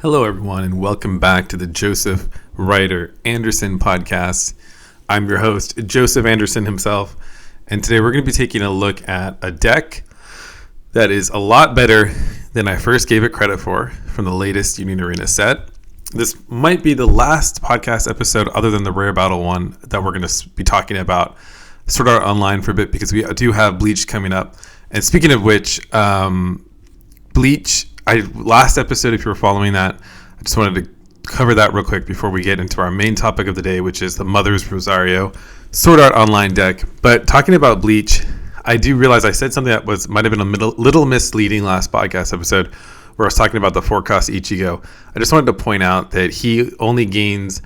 Hello, everyone, and welcome back to the Joseph Ryder Anderson podcast. I'm your host, Joseph Anderson himself, and today we're going to be taking a look at a deck that is a lot better than I first gave it credit for from the latest Union Arena set. This might be the last podcast episode other than the Rare Battle one that we're going to be talking about Sword Art Online for a bit because we do have Bleach coming up. And speaking of which, Bleach, last episode, if you were following that, I just wanted to cover that real quick before we get into our main topic of the day, which is the Mother's Rosario Sword Art Online deck. But talking about Bleach, I do realize I said something that might have been a little misleading last podcast episode where I was talking about the 4-cost Ichigo. I just wanted to point out that he only gains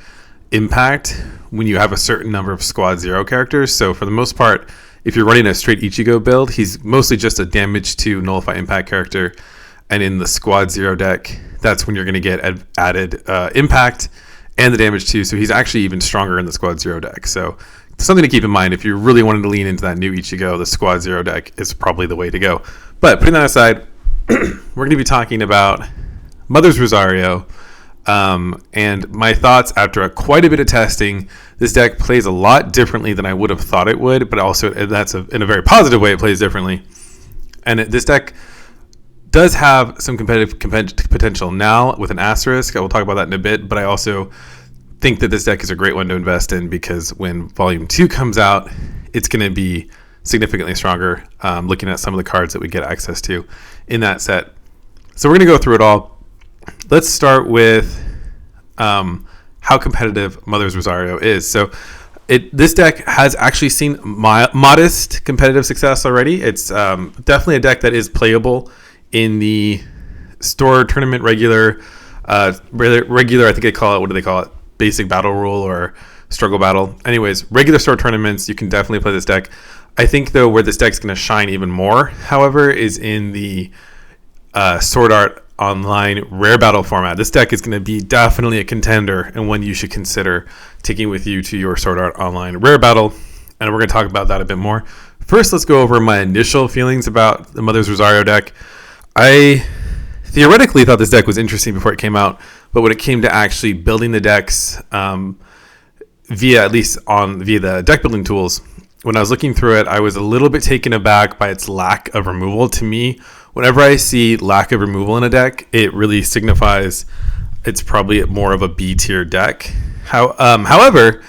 impact when you have a certain number of Squad 0 characters. So for the most part, if you're running a straight Ichigo build, he's mostly just a damage to nullify impact character. And in the Squad 0 deck, that's when you're going to get added impact and the damage too. So he's actually even stronger in the Squad 0 deck. So something to keep in mind if you're really wanting to lean into that new Ichigo, the Squad 0 deck is probably the way to go. But putting that aside, we're going to be talking about Mother's Rosario. And my thoughts after quite a bit of testing. This deck plays a lot differently than I would have thought it would, but also in a very positive way, it plays differently. And this deck does have some competitive potential now with an asterisk. I will talk about that in a bit, but I also think that this deck is a great one to invest in because when Volume 2 comes out, it's going to be significantly stronger, looking at some of the cards that we get access to in that set. So we're going to go through it all. Let's start with how competitive Mother's Rosario is. So this deck has actually seen modest competitive success already. It's definitely a deck that is playable in the store tournament regular, I think they call it, what do they call it? Basic battle rule or struggle battle. Anyways, regular store tournaments, you can definitely play this deck. I think though where this deck's going to shine even more, however, is in the Sword Art Online Rare Battle format. This deck is going to be definitely a contender and one you should consider taking with you to your Sword Art Online Rare Battle. And we're going to talk about that a bit more. First, let's go over my initial feelings about the Mother's Rosario deck. I theoretically thought this deck was interesting before it came out, but when it came to actually building the decks via the deck building tools, when I was looking through it, I was a little bit taken aback by its lack of removal. To me, whenever I see lack of removal in a deck, it really signifies it's probably more of a B tier deck. However,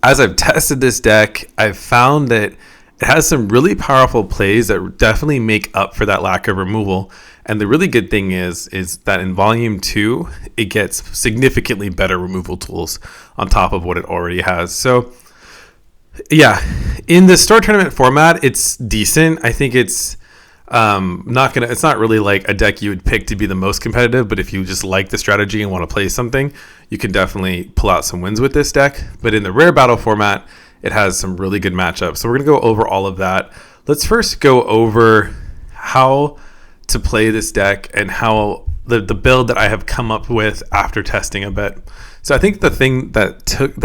as I've tested this deck, I've found that it has some really powerful plays that definitely make up for that lack of removal. And the really good thing is that in Volume 2, it gets significantly better removal tools on top of what it already has. So, yeah, in the store tournament format, it's decent. I think it's it's not really like a deck you would pick to be the most competitive, but if you just like the strategy and want to play something, you can definitely pull out some wins with this deck. But in the Rare Battle format, it has some really good matchups. So we're going to go over all of that. Let's first go over how to play this deck and how the build that I have come up with after testing a bit. So I think the thing that took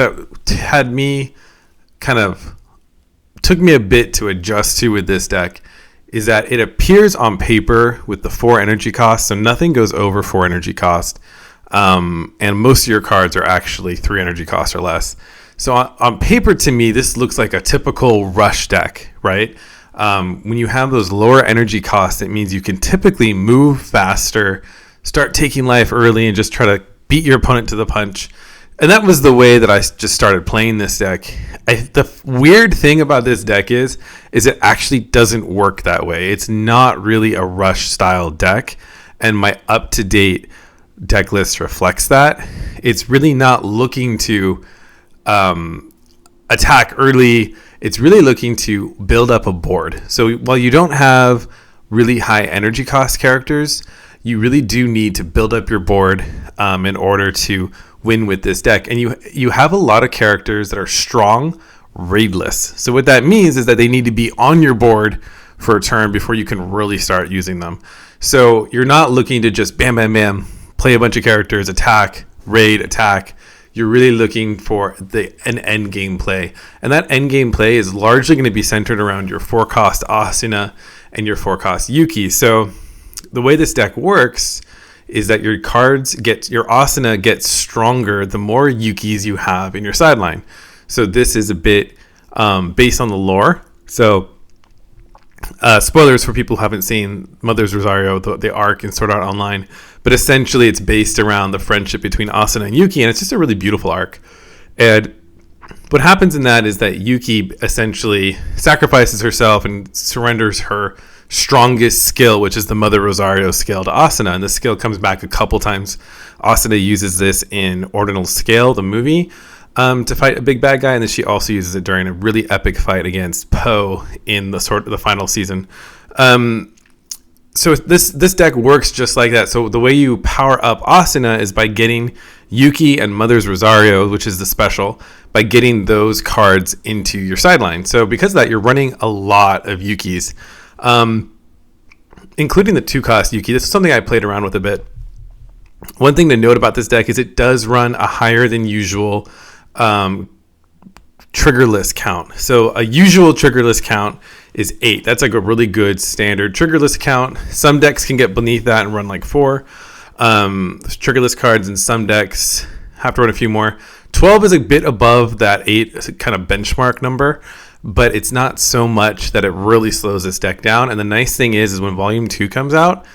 me a bit to adjust to with this deck is that it appears on paper with the 4 energy cost, so nothing goes over 4 energy cost, and most of your cards are actually 3 energy cost or less. So on paper, to me, this looks like a typical rush deck, right? When you have those lower energy costs, it means you can typically move faster, start taking life early, and just try to beat your opponent to the punch. And that was the way that I just started playing this deck. The weird thing about this deck is it actually doesn't work that way. It's not really a rush style deck, and my up-to-date deck list reflects that. It's really not looking to attack early. It's really looking to build up a board. So while you don't have really high energy cost characters, you really do need to build up your board in order to win with this deck. And you have a lot of characters that are strong raidless. So what that means is that they need to be on your board for a turn before you can really start using them. So you're not looking to just bam, bam, bam, play a bunch of characters, attack, raid, attack. You're really looking for an end game play. And that end game play is largely going to be centered around your 4-cost Asuna and your 4-cost Yuuki. So the way this deck works is that your Asuna gets stronger the more Yukis you have in your sideline. So this is a bit based on the lore. So spoilers for people who haven't seen Mother's Rosario, the arc in Sword Art Online, but essentially it's based around the friendship between Asuna and Yuuki, and it's just a really beautiful arc. And what happens in that is that Yuuki essentially sacrifices herself and surrenders her strongest skill, which is the Mother Rosario skill, to Asuna, and the skill comes back a couple times. Asuna uses this in Ordinal Scale, the movie, to fight a big bad guy, and then she also uses it during a really epic fight against Poe in the final season. So this deck works just like that. So the way you power up Asuna is by getting Yuuki and Mother's Rosario, which is the special, by getting those cards into your sideline. So because of that, you're running a lot of Yukis, including the 2-cost Yuuki. This is something I played around with a bit. One thing to note about this deck is it does run a higher than usual trigger list count. So a usual trigger list count is 8. That's like a really good standard trigger list count. Some decks can get beneath that and run like 4. Trigger list cards in some decks have to run a few more. 12 is a bit above that 8 kind of benchmark number, but it's not so much that it really slows this deck down. And the nice thing is when Volume 2 comes out,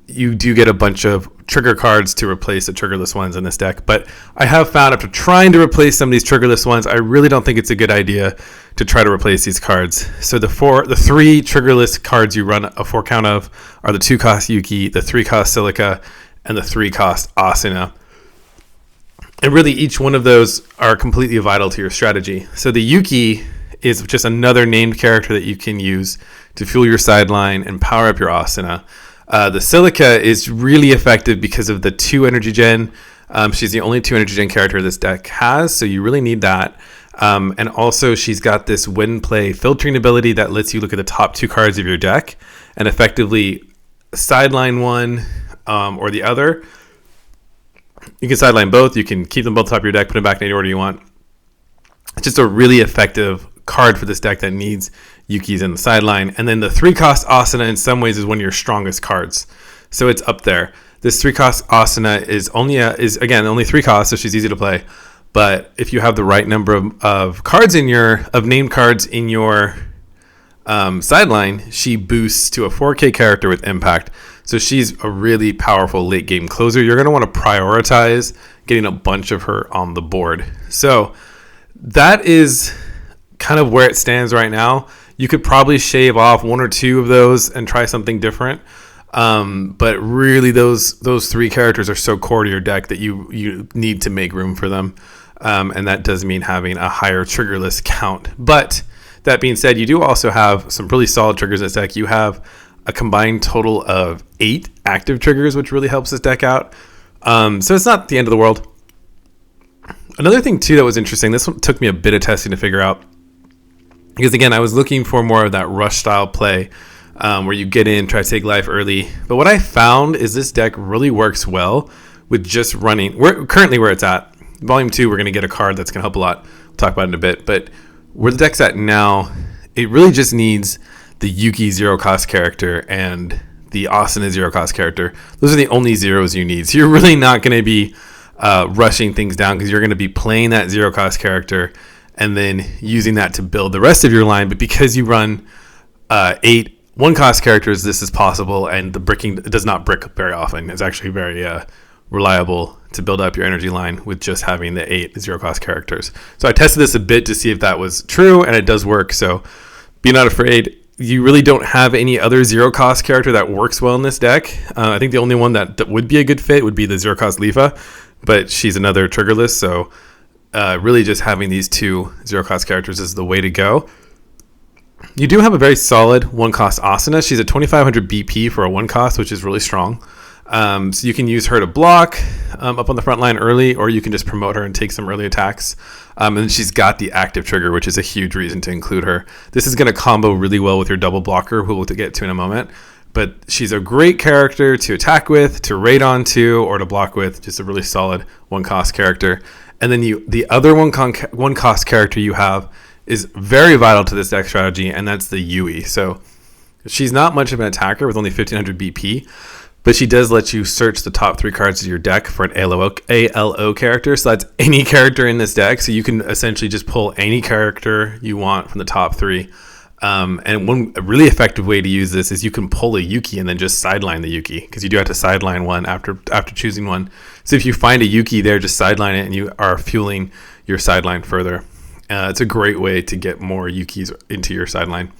you do get a bunch of trigger cards to replace the triggerless ones in this deck. But I have found after trying to replace some of these triggerless ones, I really don't think it's a good idea to try to replace these cards. So the 3 triggerless cards you run a 4 count of are the 2-cost Yuuki, the 3-cost Silica, and the 3-cost Asuna. And really each one of those are completely vital to your strategy. So the Yuuki is just another named character that you can use to fuel your sideline and power up your Asuna. The Silica is really effective because of the 2 energy gen. She's the only 2 energy gen character this deck has, so you really need that. And also she's got this win play filtering ability that lets you look at the top 2 cards of your deck and effectively sideline one or the other. You can sideline both. You can keep them both top of your deck, put them back in any order you want. It's just a really effective card for this deck that needs Yuki's in the sideline. And then the 3-cost Asuna in some ways is one of your strongest cards. So it's up there. This 3-cost Asuna is only 3 costs, so she's easy to play. But if you have the right number of cards named cards in your sideline, she boosts to a 4K character with impact. So she's a really powerful late game closer. You're going to want to prioritize getting a bunch of her on the board. So that is kind of where it stands right now. You could probably shave off 1 or 2 of those and try something different. But really those 3 characters are so core to your deck that you need to make room for them. And that does mean having a higher trigger list count. But that being said, you do also have some really solid triggers in this deck. You have a combined total of 8 active triggers, which really helps this deck out. So it's not the end of the world. Another thing too that was interesting, this one took me a bit of testing to figure out, because again, I was looking for more of that rush style play where you get in, try to take life early. But what I found is this deck really works well with just running. Currently where it's at, Volume 2, we're going to get a card that's going to help a lot. We'll talk about it in a bit. But where the deck's at now, it really just needs the Yuuki 0-cost character and the Asuna 0-cost character. Those are the only zeros you need. So you're really not going to be rushing things down, because you're going to be playing that 0-cost character and then using that to build the rest of your line. But because you run 8 1-cost characters, this is possible, and the bricking does not brick very often. It's actually very reliable to build up your energy line with just having the 8 0-cost characters. So I tested this a bit to see if that was true, and it does work. So be not afraid. You really don't have any other 0-cost character that works well in this deck. I think the only one that would be a good fit would be the 0-cost Lifa, but she's another triggerless. So really just having these 2 0-cost characters is the way to go. You do have a very solid 1-cost Asuna. She's a 2500 BP for a 1-cost, which is really strong. So you can use her to block up on the front line early, or you can just promote her and take some early attacks. And then she's got the active trigger, which is a huge reason to include her. This is going to combo really well with your double blocker, who we'll get to in a moment. But she's a great character to attack with, to raid onto, or to block with. Just a really solid 1-cost character. And then the other 1-cost character you have is very vital to this deck strategy, and that's the Yui. So she's not much of an attacker with only 1500 BP, But she does let you search the top 3 cards of your deck for an ALO character. So that's any character in this deck. So you can essentially just pull any character you want from the top 3. And a really effective way to use this is you can pull a Yuuki and then just sideline the Yuuki, because you do have to sideline one after choosing one. So if you find a Yuuki there, just sideline it and you are fueling your sideline further. It's a great way to get more Yukis into your sideline.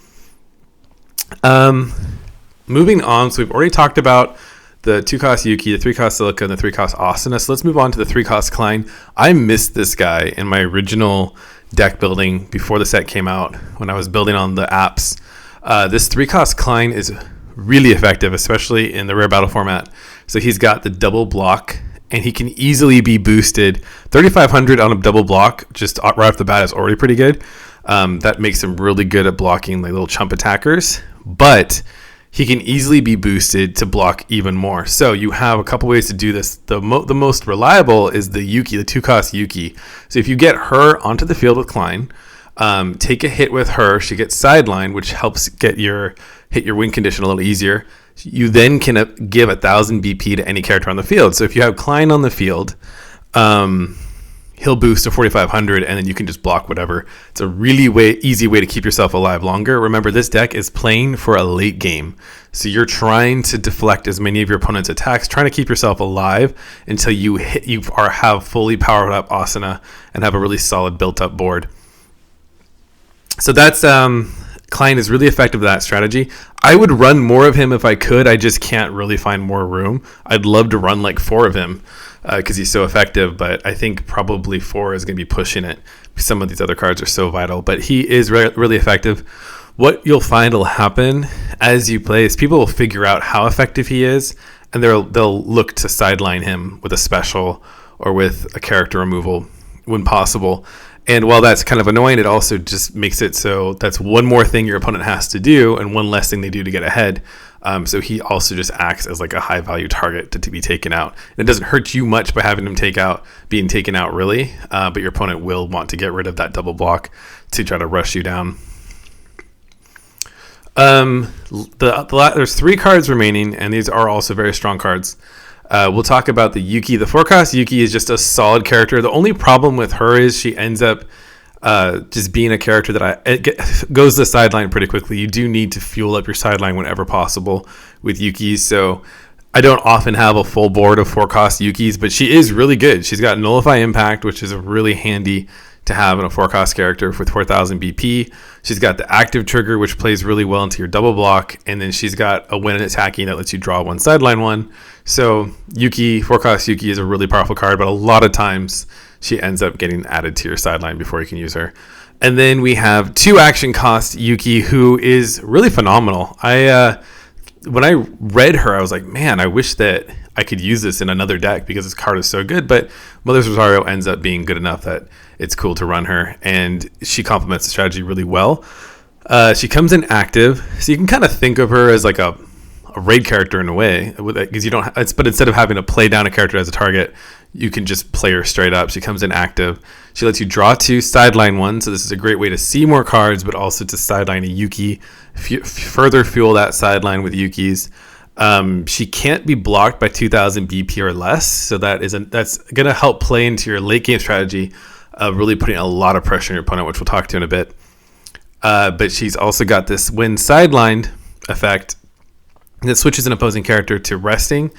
Moving on, so we've already talked about the 2-cost Yuuki, the 3-cost Silica, and the 3-cost Asuna. So let's move on to the 3-cost Klein. I missed this guy in my original deck building before the set came out when I was building on the apps. This 3-cost Klein is really effective, especially in the rare battle format. So he's got the double block, and he can easily be boosted. 3,500 on a double block, just right off the bat, is already pretty good. That makes him really good at blocking like little chump attackers, but he can easily be boosted to block even more. So you have a couple ways to do this. The most reliable is the Yuuki, the 2-cost Yuuki. So if you get her onto the field with Klein, take a hit with her, she gets sidelined, which helps hit your win condition a little easier. You then can give 1,000 BP to any character on the field. So if you have Klein on the field, he'll boost to 4,500, and then you can just block whatever. It's a really easy way to keep yourself alive longer. Remember, this deck is playing for a late game. So you're trying to deflect as many of your opponent's attacks, trying to keep yourself alive until you have fully powered up Asuna and have a really solid built up board. So that's Klein is really effective with that strategy. I would run more of him if I could. I just can't really find more room. I'd love to run like 4 of him, because he's so effective, but I think probably 4 is going to be pushing it. Some of these other cards are so vital, but he is really effective. What you'll find will happen as you play is people will figure out how effective he is, and they'll look to sideline him with a special or with a character removal when possible. And while that's kind of annoying, it also just makes it so that's one more thing your opponent has to do and one less thing they do to get ahead. So he also just acts as like a high value target to be taken out. And it doesn't hurt you much by having him being taken out really, but your opponent will want to get rid of that double block to try to rush you down. There's 3 cards remaining, and these are also very strong cards. We'll talk about the Yuuki. The 4-cost Yuuki is just a solid character. The only problem with her is she ends up just being a character that goes to the sideline pretty quickly. You do need to fuel up your sideline whenever possible with Yuukis. So I don't often have a full board of 4-cost Yuukis, but she is really good. She's got Nullify Impact, which is really handy to have in a 4-cost character with 4,000 BP. She's got the active trigger, which plays really well into your double block, and then she's got a win attacking that lets you draw 1 sideline 1. So Yuuki, 4-cost Yuuki is a really powerful card, but a lot of times she ends up getting added to your sideline before you can use her. And then we have 2 action cost Yuuki, who is really phenomenal. When I read her, I was like, man, I wish that I could use this in another deck because this card is so good. But Mother's Rosario ends up being good enough that it's cool to run her, and she complements the strategy really well. She comes in active, so you can kind of think of her as like a raid character in a way, because you don't. But instead of having to play down a character as a target, you can just play her straight up. She comes in active. She lets you draw 2, sideline 1. So this is a great way to see more cards, but also to sideline a Yuuki, further fuel that sideline with Yukis. She can't be blocked by 2,000 BP or less, so that's going to help play into your late game strategy of really putting a lot of pressure on your opponent, which we'll talk to in a bit. But she's also got this when sidelined effect that switches an opposing character to resting.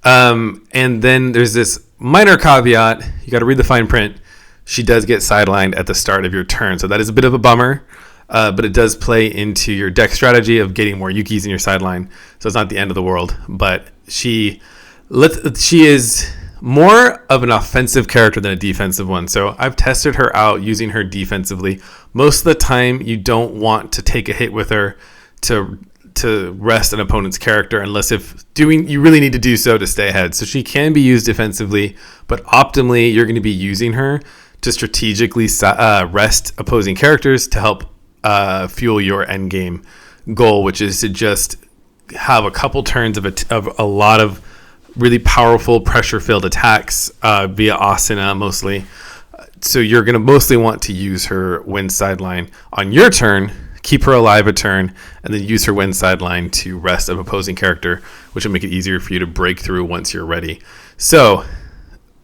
And then there's this minor caveat. You got to read the fine print. She does get sidelined at the start of your turn, so that is a bit of a bummer. But it does play into your deck strategy of getting more Yukis in your sideline. So it's not the end of the world. But she is more of an offensive character than a defensive one. So I've tested her out using her defensively. Most of the time, you don't want to take a hit with her to rest an opponent's character unless you really need to do so to stay ahead. So she can be used defensively, but optimally, you're going to be using her to strategically rest opposing characters to help fuel your end game goal, which is to just have a couple turns of a lot of really powerful pressure-filled attacks via Asuna mostly. So you're going to mostly want to use her when sideline on your turn, keep her alive a turn, and then use her when sideline to rest an opposing character, which will make it easier for you to break through once you're ready. So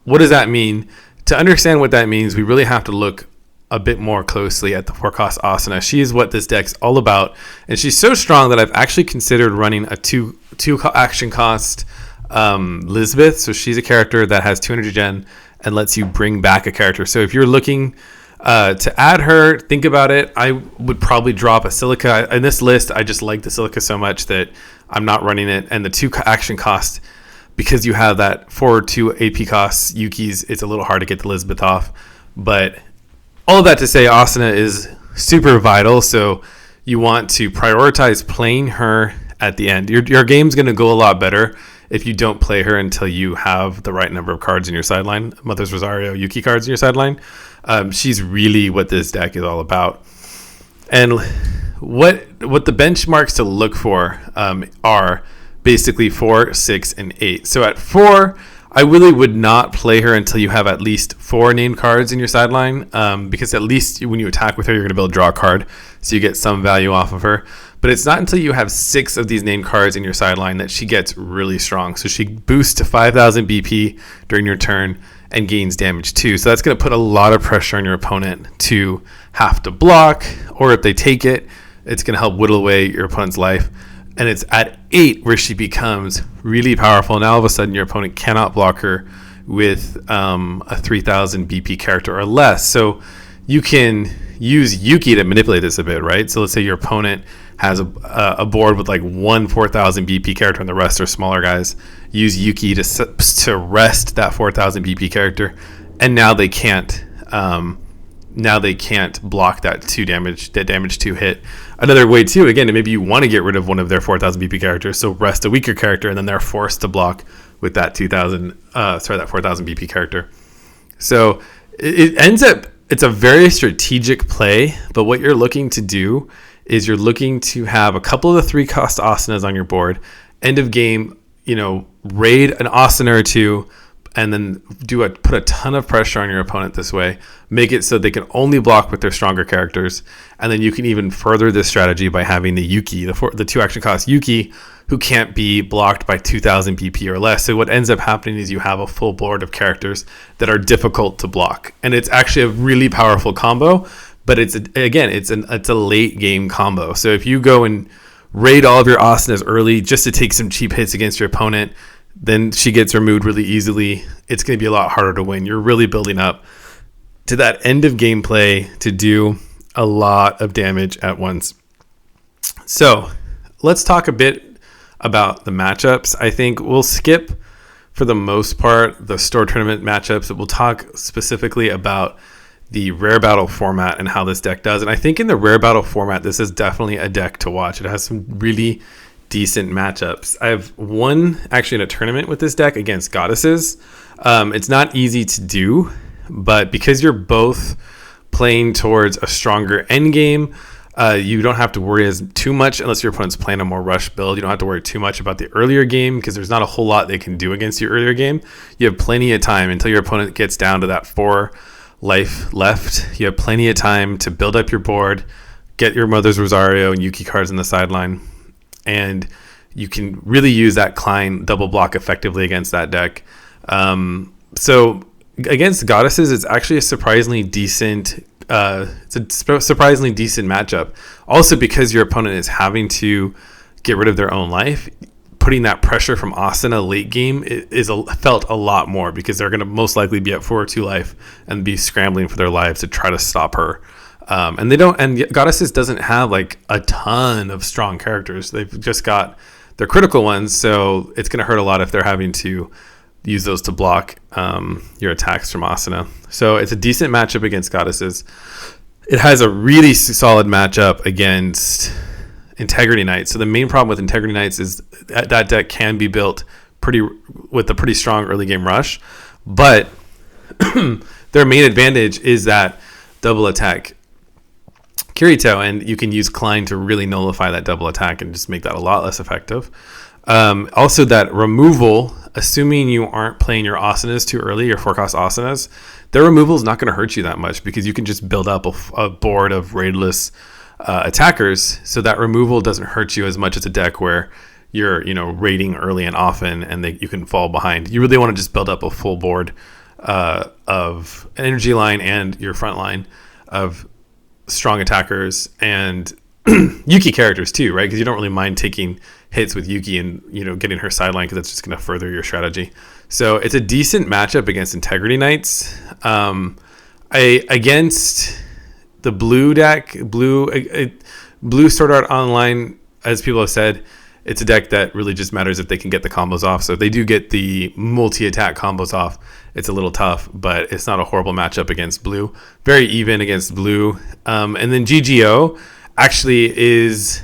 what does that mean? To understand what that means, we really have to look a bit more closely at the 4-cost Asuna. She is what this deck's all about, and she's so strong that I've actually considered running a two action cost Lisbeth. So she's a character that has 200 gen and lets you bring back a character. So if you're looking to add her, think about it. I would probably drop a Silica. In this list, I just like the Silica so much that I'm not running it. And the 2 action cost, because you have that 4-2 AP costs, Yuuki's, it's a little hard to get the Lisbeth off. But all of that to say, Asuna is super vital. So you want to prioritize playing her at the end. Your game's going to go a lot better if you don't play her until you have the right number of cards in your sideline. Mother's Rosario, Yuuki cards in your sideline. She's really what this deck is all about. And what the benchmarks to look for are basically 4, 6, and 8. So at 4, I really would not play her until you have at least 4 named cards in your sideline, because at least when you attack with her, you're going to be able to draw a card, so you get some value off of her. But it's not until you have 6 of these named cards in your sideline that she gets really strong. So she boosts to 5,000 BP during your turn and gains damage too. So that's going to put a lot of pressure on your opponent to have to block, or if they take it, it's going to help whittle away your opponent's life. And it's at 8 where she becomes really powerful. Now all of a sudden your opponent cannot block her with a 3,000 BP character or less. So you can use Yuuki to manipulate this a bit, right? So let's say your opponent has a board with like one 4,000 BP character and the rest are smaller guys. Use Yuuki to rest that 4,000 BP character, and now they can't block that damage 2 hit. Another way too, again, maybe you want to get rid of one of their 4,000 BP characters, so rest a weaker character, and then they're forced to block with that 4,000 BP character. So it ends up, it's a very strategic play, but what you're looking to do is you're looking to have a couple of the 3-cost Asunas on your board. End of game, raid an Asuna or 2, and then put a ton of pressure on your opponent this way. Make it so they can only block with their stronger characters. And then you can even further this strategy by having the Yuuki, the 2 action cost Yuuki, who can't be blocked by 2,000 BP or less. So what ends up happening is you have a full board of characters that are difficult to block. And it's actually a really powerful combo, but it's a late game combo. So if you go and raid all of your Asunas early just to take some cheap hits against your opponent, then she gets removed really easily. It's going to be a lot harder to win. You're really building up to that end of gameplay to do a lot of damage at once. So let's talk a bit about the matchups. I think we'll skip, for the most part, the store tournament matchups. We'll talk specifically about the rare battle format and how this deck does. And I think in the rare battle format, this is definitely a deck to watch. It has some really decent matchups. I've won actually in a tournament with this deck against Goddesses. It's not easy to do, but because you're both playing towards a stronger end game, you don't have to worry too much unless your opponent's playing a more rush build. You don't have to worry too much about the earlier game because there's not a whole lot they can do against your earlier game. You have plenty of time until your opponent gets down to that 4 life left. You have plenty of time to build up your board, get your Mother's Rosario and Yuuki cards in the sideline, and you can really use that Klein double block effectively against that deck. So against Goddesses, it's actually a surprisingly decent matchup. Also, because your opponent is having to get rid of their own life, putting that pressure from Asuna late game felt a lot more because they're going to most likely be at 4 or 2 life and be scrambling for their lives to try to stop her. And Goddesses doesn't have like a ton of strong characters. They've just got their critical ones, so it's going to hurt a lot if they're having to use those to block your attacks from Asuna. So it's a decent matchup against Goddesses. It has a really solid matchup against Integrity Knights. So the main problem with Integrity Knights is that deck can be built with a pretty strong early game rush, but their main advantage is that double attack Kirito, and you can use Klein to really nullify that double attack and just make that a lot less effective. Also, that removal, assuming you aren't playing your Asunas too early, your 4-cost Asunas, their removal is not going to hurt you that much because you can just build up a board of raidless attackers, so that removal doesn't hurt you as much as a deck where you're raiding early and often, and you can fall behind. You really want to just build up a full board of energy line and your front line of strong attackers and Yuuki characters too, right? Because you don't really mind taking hits with Yuuki and getting her sideline, because that's just going to further your strategy. So it's a decent matchup against Integrity Knights. Against the blue deck, blue Sword Art Online, as people have said, it's a deck that really just matters if they can get the combos off. So if they do get the multi-attack combos off, it's a little tough, but it's not a horrible matchup against blue. Very even against blue. And then GGO actually it's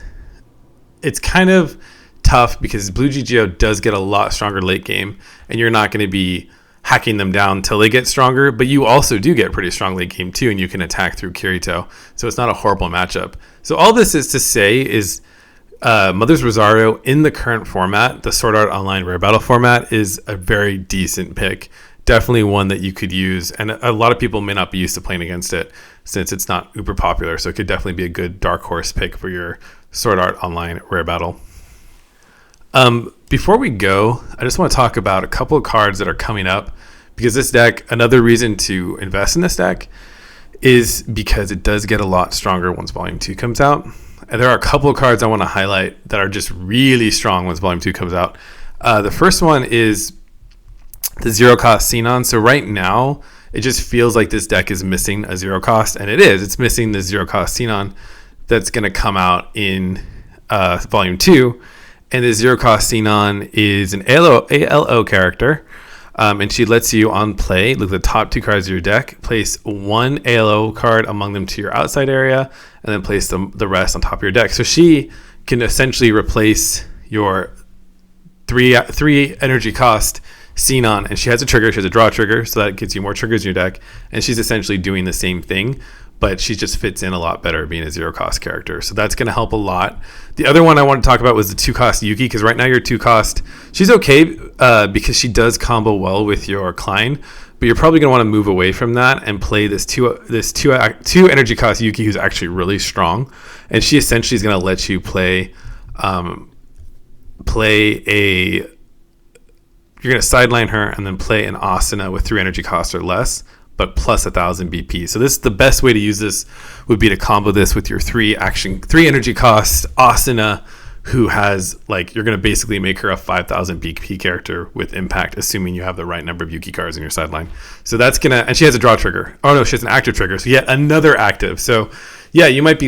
kind of tough because blue GGO does get a lot stronger late game, and you're not going to be hacking them down until they get stronger, but you also do get pretty strong late game too, and you can attack through Kirito. So it's not a horrible matchup. So all this is to say is Mother's Rosario in the current format, the Sword Art Online Rare Battle format, is a very decent pick. Definitely one that you could use, and a lot of people may not be used to playing against it since it's not uber popular, so it could definitely be a good dark horse pick for your Sword Art Online Rare Battle. Before we go, I just want to talk about a couple of cards that are coming up, because this deck, another reason to invest in this deck is because it does get a lot stronger once Volume 2 comes out. And there are a couple of cards I want to highlight that are just really strong once Volume 2 comes out. The first one is the zero cost Xenon. So right now, it just feels like this deck is missing a zero cost, and it is. It's missing the zero cost Xenon that's going to come out in Volume 2. And the zero cost Xenon is an ALO character, and she lets you on play look at the top 2 cards of your deck, place one ALO card among them to your outside area, and then place the rest on top of your deck. So she can essentially replace your three energy cost Xenon, and she has a trigger. She has a draw trigger, so that gets you more triggers in your deck, and she's essentially doing the same thing, but she just fits in a lot better being a zero cost character. So that's going to help a lot. The other one I want to talk about was the 2 cost Yuuki, because right now your 2 cost, she's okay because she does combo well with your Klein, but you're probably going to want to move away from that and play this two energy cost Yuuki, who's actually really strong, and she essentially is going to let you play you're going to sideline her and then play an Asuna with 3 energy costs or less, but plus 1,000 BP. So this, the best way to use this would be to combo this with your 3 energy cost Asuna, who has, like, you're going to basically make her a 5,000 BP character with impact, assuming you have the right number of Yuuki cards in your sideline. So that's going to, and she has a draw trigger. Oh no, she has an active trigger. So yet another active. So yeah, you might be,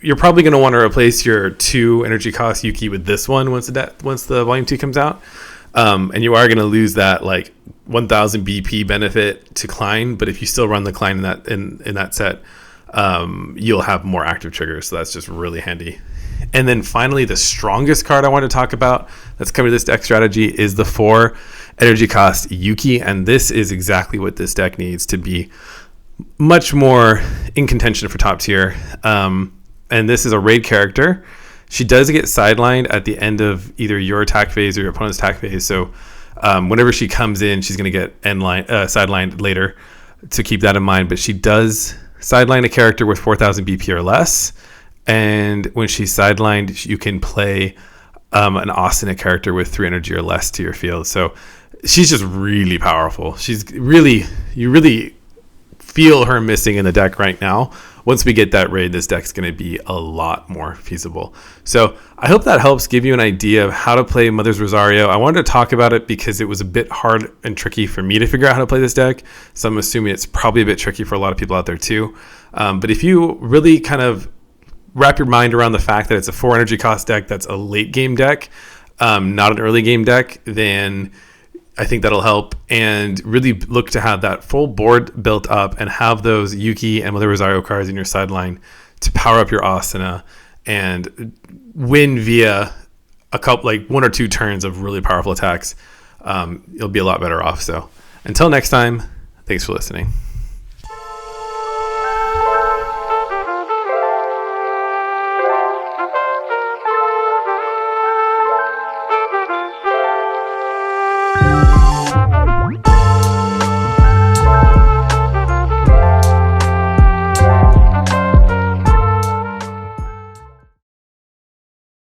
you're probably going to want to replace your 2 energy cost Yuuki with this one once the Volume 2 comes out. And you are going to lose that like 1,000 BP benefit to Klein, but if you still run the Klein in that set, you'll have more active triggers. So that's just really handy. And then finally, the strongest card I want to talk about that's coming to this deck strategy is the 4 energy cost Yuuki, and this is exactly what this deck needs to be much more in contention for top tier. And this is a raid character. She does get sidelined at the end of either your attack phase or your opponent's attack phase. So whenever she comes in, she's going to get sidelined later, to keep that in mind. But she does sideline a character with 4,000 BP or less. And when she's sidelined, you can play an Asuna character with 3 energy or less to your field. So she's just really powerful. You really feel her missing in the deck right now. Once we get that raid, this deck's going to be a lot more feasible. So I hope that helps give you an idea of how to play Mother's Rosario. I wanted to talk about it because it was a bit hard and tricky for me to figure out how to play this deck. So I'm assuming it's probably a bit tricky for a lot of people out there too. But if you really kind of wrap your mind around the fact that it's a 4 energy cost deck that's a late game deck, not an early game deck, then I think that'll help, and really look to have that full board built up and have those Yuuki and Mother Rosario cards in your sideline to power up your Asuna and win via a couple, like 1 or 2 turns of really powerful attacks. You'll be a lot better off. So until next time, thanks for listening.